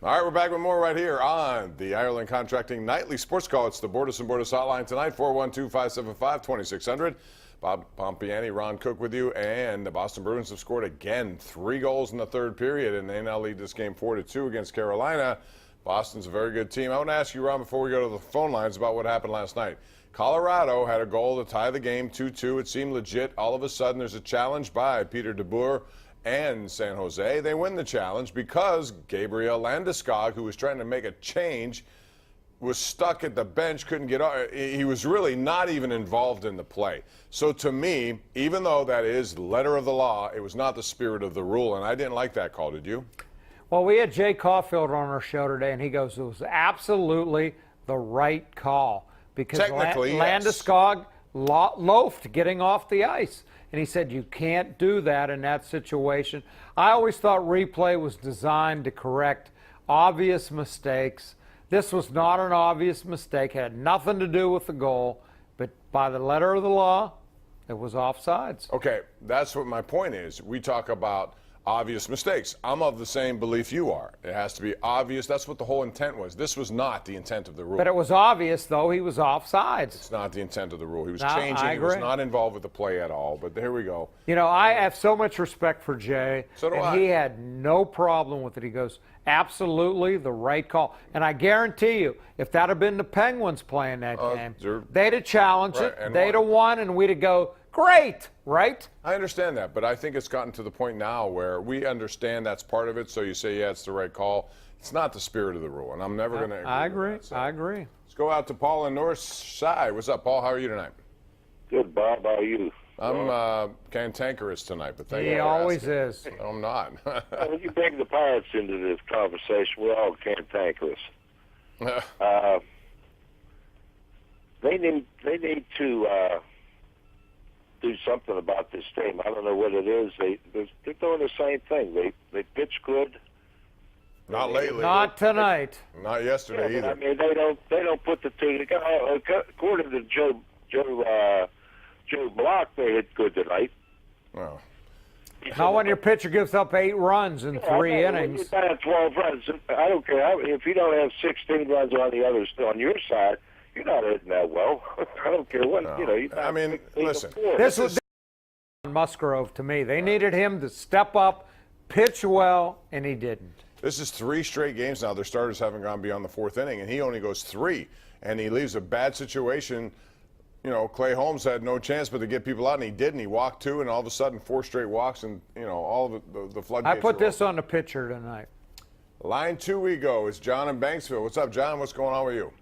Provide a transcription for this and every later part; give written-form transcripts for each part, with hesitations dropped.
All right, we're back with more right here on the Ireland Contracting Nightly Sports Call. It's the Bordas and Bordas Hotline tonight, 412-575-2600. Bob Pompeani, Ron Cook with you, and the Boston Bruins have scored again 3 goals in the third period, and they now lead this game 4-2 against Carolina. Boston's a very good team. I want to ask you, Ron, before we go to the phone lines, about what happened last night. Colorado had a goal to tie the game 2-2. It seemed legit. All of a sudden, there's a challenge by Peter DeBoer and San Jose. They win the challenge because Gabriel Landeskog, who was trying to make a change, was stuck at the bench, couldn't get off. He was really not even involved in the play. So to me, even though that is letter of the law, it was not the spirit of the rule, and I didn't like that call. Did you? Well, we had Jay Caulfield on our show today, and he goes, it was absolutely the right call because Technically, Landeskog loafed getting off the ice. And he said you can't do that in that situation. I always thought replay was designed to correct obvious mistakes. This was not an obvious mistake. It had nothing to do with the goal. But by the letter of the law, it was offsides. Okay, that's what my point is. We talk about obvious mistakes. I'm of the same belief you are. It has to be obvious. That's what the whole intent was. This was not the intent of the rule. But it was obvious, though, he was offsides. It's not the intent of the rule. He was No, changing. I He was agree. not involved with the play at all. But here we go. You know, I have so much respect for Jay. So do and I. he had no problem with it. He goes, absolutely the right call. And I guarantee you, if that had been the Penguins playing that game, they'd have challenged Right, it, and they'd have won, and we'd have go, great, right? I understand that, but I think it's gotten to the point now where we understand that's part of it, so you say, yeah, it's the right call. It's not the spirit of the rule, and I'm never going to agree. I agree. With that, so. I agree. Let's go out to Paul in North Side. What's up, Paul? How are you tonight? Good, Bob. How are you? I'm cantankerous tonight, but thank you He for always asking. is. No, I'm not. Well, you bring the Pirates into this conversation. We're all cantankerous. They need to do something about this team. I don't know what it is. They're doing the same thing. They pitch good. Not lately. Not tonight. Not yesterday Yeah, either. I mean, they don't put the two together. According to Joe Block, they hit good tonight. No. Not when your pitcher gives up 8 runs in 3 innings. When you're down 12 runs, I don't care if you don't have 16 runs on the others on your side. You're not hitting that well. I don't care what No. You're not I mean, 16 or listen. 4. This was Musgrove to me. They needed him to step up, pitch well, and he didn't. This is 3 straight games now. Their starters haven't gone beyond the 4th inning, and he only goes 3. And he leaves a bad situation. You know, Clay Holmes had no chance but to get people out, and he didn't. He walked 2, and all of a sudden 4 straight walks, and, you know, all of the floodgates I put are this open. on the pitcher tonight. Line 2 we go. It's John in Banksville. What's up, John? What's going on with you?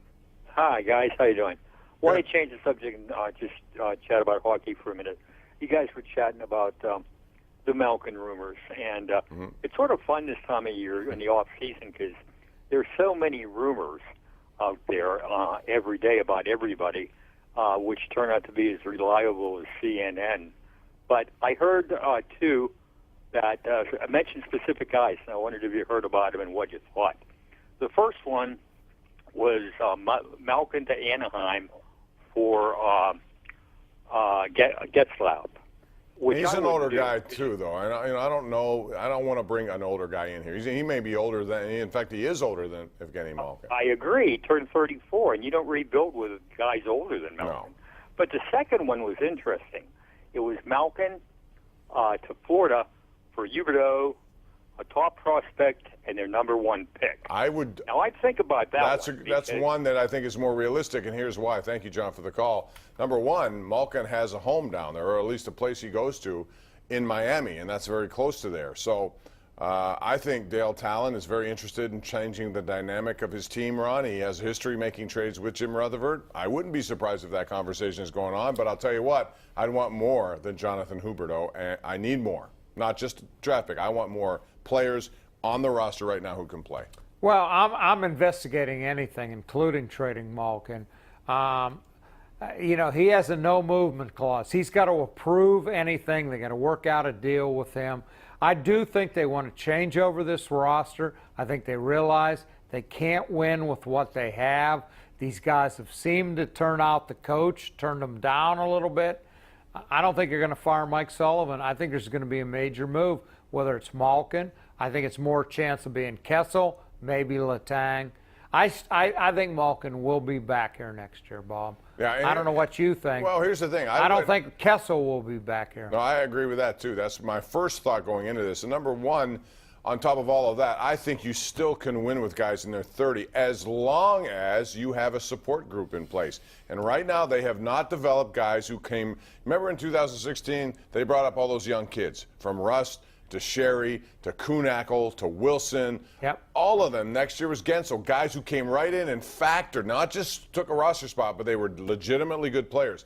Hi, guys. How you doing? Want to change the subject and just chat about hockey for a minute. You guys were chatting about the Malkin rumors, and it's sort of fun this time of year in the off season because there's so many rumors out there every day about everybody, which turn out to be as reliable as CNN. But I heard too that I mentioned specific guys, and I wondered if you heard about them and what you thought. The first one was Malkin to Anaheim for Getzlaf. He's an older guy too, though. I don't know. I don't want to bring an older guy in here. He may be older than. In fact, he is older than Evgeny Malkin. I agree. He turned 34, and you don't rebuild with guys older than Malkin. No. But the second one was interesting. It was Malkin to Florida for Huberdeau, a top prospect, and their number 1 pick. Now I'd think about that. That's one that I think is more realistic, and here's why. Thank you, John, for the call. Number 1, Malkin has a home down there, or at least a place he goes to in Miami, and that's very close to there. So I think Dale Talon is very interested in changing the dynamic of his team, Ron. He has a history making trades with Jim Rutherford. I wouldn't be surprised if that conversation is going on, but I'll tell you what, I'd want more than Jonathan Huberdeau, and I need more. Not just draft pick. I want more players on the roster right now who can play. Well, I'm investigating anything, including trading Malkin. You know, he has a no movement clause. He's got to approve anything. They're going to work out a deal with him. I do think they want to change over this roster. I think they realize they can't win with what they have. These guys have seemed to turn out the coach, turned them down a little bit. I don't think you're going to fire Mike Sullivan. I think there's going to be a major move, whether it's Malkin. I think it's more chance of being Kessel maybe Letang. I think Malkin will be back here next year, Bob. Yeah, I don't know what you think. Well, here's the thing. I don't think Kessel will be back here. No, I agree with that, too. That's my first thought going into this. And number one, on top of all of that, I think you still can win with guys in their 30 as long as you have a support group in place. And right now, they have not developed guys who came. Remember in 2016, they brought up all those young kids from Rust to Sherry to Kuhnackel to Wilson. Yep. All of them. Next year was Gensel, guys who came right in and factored, not just took a roster spot, but they were legitimately good players.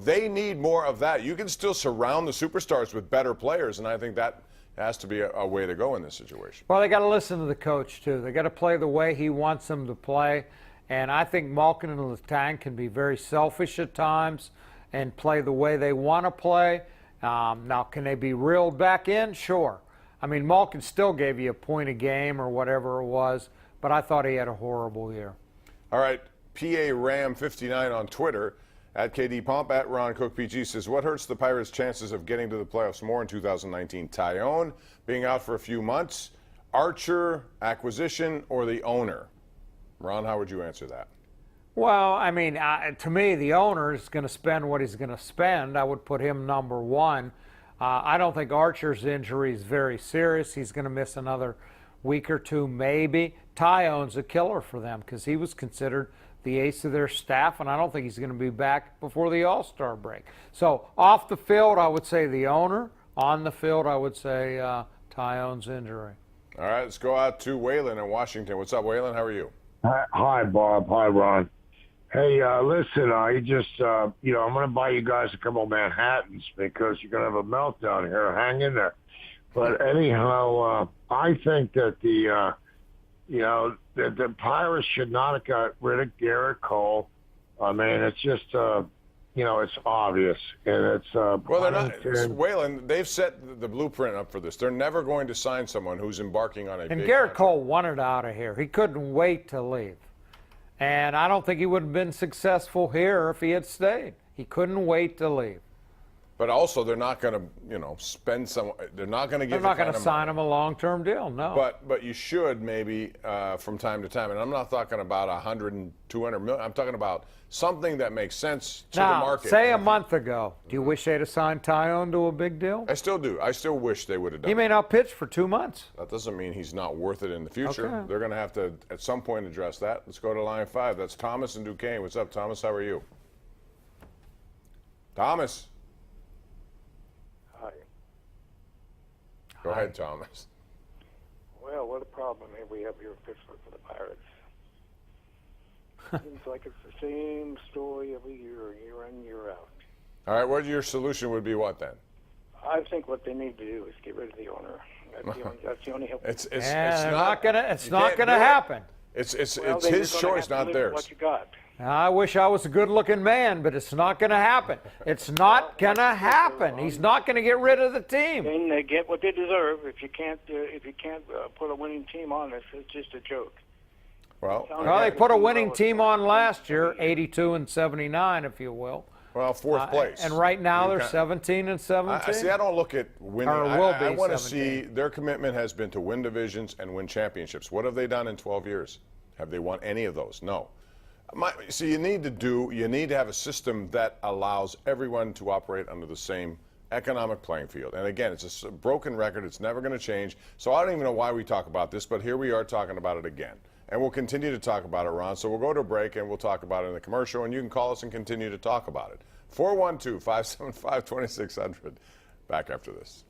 They need more of that. You can still surround the superstars with better players, and I think that has to be a way to go in this situation. Well, they got to listen to the coach, too. They got to play the way he wants them to play. And I think Malkin and Letang can be very selfish at times and play the way they want to play. Now, can they be reeled back in? Sure. I mean, Malkin still gave you a point a game or whatever it was, but I thought he had a horrible year. All right, PA Ram 59 on Twitter, at KD Pomp, at Ron Cook PG says, what hurts the Pirates' chances of getting to the playoffs more in 2019? Tyone being out for a few months, Archer, acquisition, or the owner? Ron, how would you answer that? Well, I mean, to me, the owner is going to spend what he's going to spend. I would put him number one. I don't think Archer's injury is very serious. He's going to miss another week or two, maybe. Tyone's a killer for them because he was considered the ace of their staff, and I don't think he's going to be back before the All-Star break. So off the field, I would say the owner. On the field, I would say Tyone's injury. All right, let's go out to Waylon in Washington. What's up, Waylon? How are you? Hi, Bob. Hi, Ron. Hey, listen, I'm going to buy you guys a couple of Manhattans because you're going to have a meltdown here. Hang in there. But anyhow, I think that the Pirates should not have got rid of Garrett Cole. I mean, it's just, it's obvious. And it's well, they're not. Waylon, they've set the blueprint up for this. They're never going to sign someone who's embarking on a And big Garrett contract. Cole wanted out of here. He couldn't wait to leave. And I don't think he would have been successful here if he had stayed. He couldn't wait to leave. But also, they're not going to, spend some. They're not going to give. They're not going to sign him a long-term deal. No. But you should maybe from time to time, and I'm not talking about 100 and 200 million. I'm talking about something that makes sense to the market. Say a month ago, do you wish they'd have signed Tyone to a big deal? I still do. I still wish they would have done. He may not pitch for 2 months. That doesn't mean he's not worth it in the future. Okay. They're going to have to at some point address that. Let's go to line 5. That's Thomas and Duquesne. What's up, Thomas? How are you? Thomas. Hi. Go ahead, Thomas. Well, what a problem we have here in Pittsburgh for the Pirates. Seems like it's the same story every year in, year out. All right, what your solution would be? What then? I think what they need to do is get rid of the owner. That's the only help. It's not gonna do it. happen. It's Well, it's then his you're gonna choice, have to not live with theirs. What you got? I wish I was a good-looking man, but it's not going to happen. It's not going to happen. He's not going to get rid of the team. And they get what they deserve. If you can't put a winning team on this, it's just a joke. Well, They put a winning team on last year, 82 and 79, if you will. fourth place. And right now they're got- 17 and 17. See, I don't look at winning. Or will I be want to 17. see their commitment has been to win divisions and win championships. What have they done in 12 years? Have they won any of those? No. So you need to have a system that allows everyone to operate under the same economic playing field. And again, it's a broken record. It's never going to change. So I don't even know why we talk about this, but here we are talking about it again. And we'll continue to talk about it, Ron. So we'll go to a break and we'll talk about it in the commercial, and you can call us and continue to talk about it. 412-575-2600. Back after this.